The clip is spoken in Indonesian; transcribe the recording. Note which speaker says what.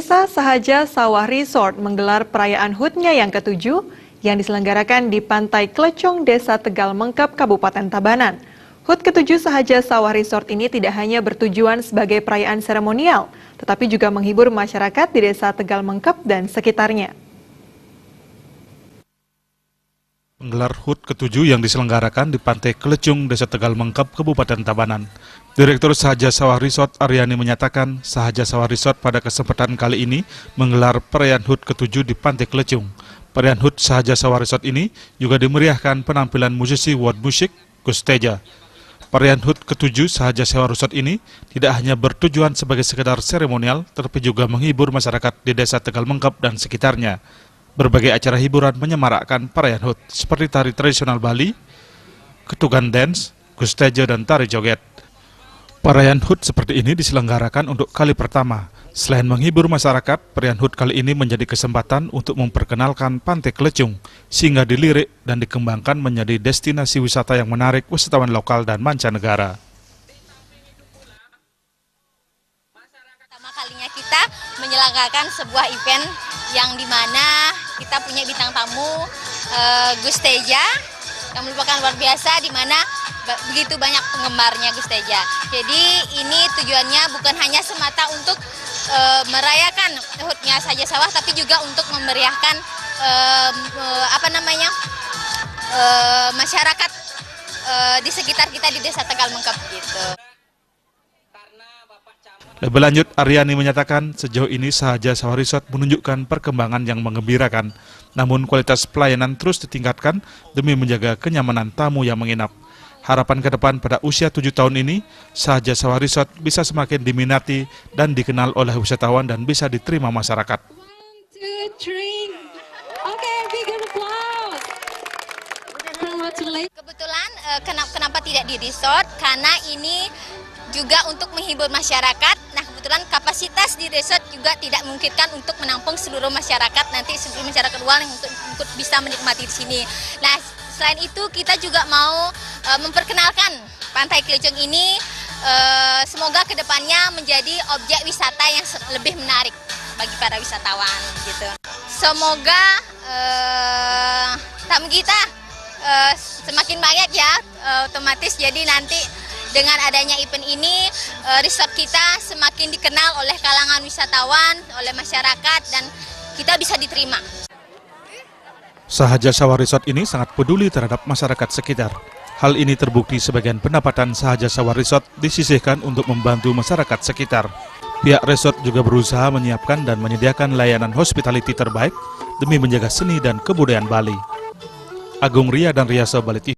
Speaker 1: Pemirsa, Sahaja Sawah Resort menggelar perayaan HUT-nya yang ke-7 yang diselenggarakan di Pantai Klecung, Desa Tegal Mengkep, Kabupaten Tabanan. HUT ke-7 Sahaja Sawah Resort ini tidak hanya bertujuan sebagai perayaan seremonial, tetapi juga menghibur masyarakat di Desa Tegal Mengkep dan sekitarnya.
Speaker 2: Menggelar HUT ke-7 yang diselenggarakan di Pantai Klecung, Desa Tegal Mengkep, Kabupaten Tabanan. Direktur Sahaja Sawah Resort Aryani menyatakan Sahaja Sawah Resort pada kesempatan kali ini menggelar perayaan HUT ke-7 di Pantai Klecung. Perayaan HUT Sahaja Sawah Resort ini juga dimeriahkan penampilan musisi world music Gus Teja. Perayaan HUT ke-7 Sahaja Sawah Resort ini tidak hanya bertujuan sebagai sekedar seremonial, tetapi juga menghibur masyarakat di Desa Tegal Mengkep dan sekitarnya. Berbagai acara hiburan menyemarakkan perayaan HUT seperti tari tradisional Bali, ketukan dance, Gus Teja, dan tari joget. Perayaan HUT seperti ini diselenggarakan untuk kali pertama. Selain menghibur masyarakat, perayaan HUT kali ini menjadi kesempatan untuk memperkenalkan Pantai Klecung, sehingga dilirik dan dikembangkan menjadi destinasi wisata yang menarik wisatawan lokal dan mancanegara.
Speaker 3: Pertama kalinya kita menyelenggarakan sebuah event yang dimana kita punya bintang tamu Gus Teja yang merupakan luar biasa, di mana begitu banyak penggemarnya Gus Teja. Jadi ini tujuannya bukan hanya semata untuk merayakan HUT-nya Sahaja Sawah, tapi juga untuk memeriahkan masyarakat di sekitar kita di Desa Tegal Mengkep gitu.
Speaker 2: Lebih lanjut, Aryani menyatakan sejauh ini Sahaja Sawah Resort menunjukkan perkembangan yang menggembirakan, namun kualitas pelayanan terus ditingkatkan demi menjaga kenyamanan tamu yang menginap. Harapan ke depan pada usia 7 tahun ini, Sahaja Sawah Resort bisa semakin diminati dan dikenal oleh wisatawan dan bisa diterima masyarakat.
Speaker 4: 1, 2, 3. Okay, big applause.
Speaker 3: Kebetulan kenapa tidak di resort? Karena ini juga untuk menghibur masyarakat. Nah, kebetulan kapasitas di resort juga tidak memungkinkan untuk menampung seluruh masyarakat, nanti seluruh masyarakat luar yang untuk bisa menikmati di sini. Nah, selain itu kita juga mau memperkenalkan Pantai Klecung ini, semoga kedepannya menjadi objek wisata yang lebih menarik bagi para wisatawan gitu. Semoga tamu kita semakin banyak ya, otomatis jadi nanti dengan adanya event ini, resort kita semakin dikenal oleh kalangan wisatawan, oleh masyarakat, dan kita bisa diterima.
Speaker 2: Sahaja Sawah Resort ini sangat peduli terhadap masyarakat sekitar. Hal ini terbukti sebagian pendapatan Sahaja Sawah Resort disisihkan untuk membantu masyarakat sekitar. Pihak resort juga berusaha menyiapkan dan menyediakan layanan hospitality terbaik demi menjaga seni dan kebudayaan Bali. Agung Ria dan Riasa, Bali TV.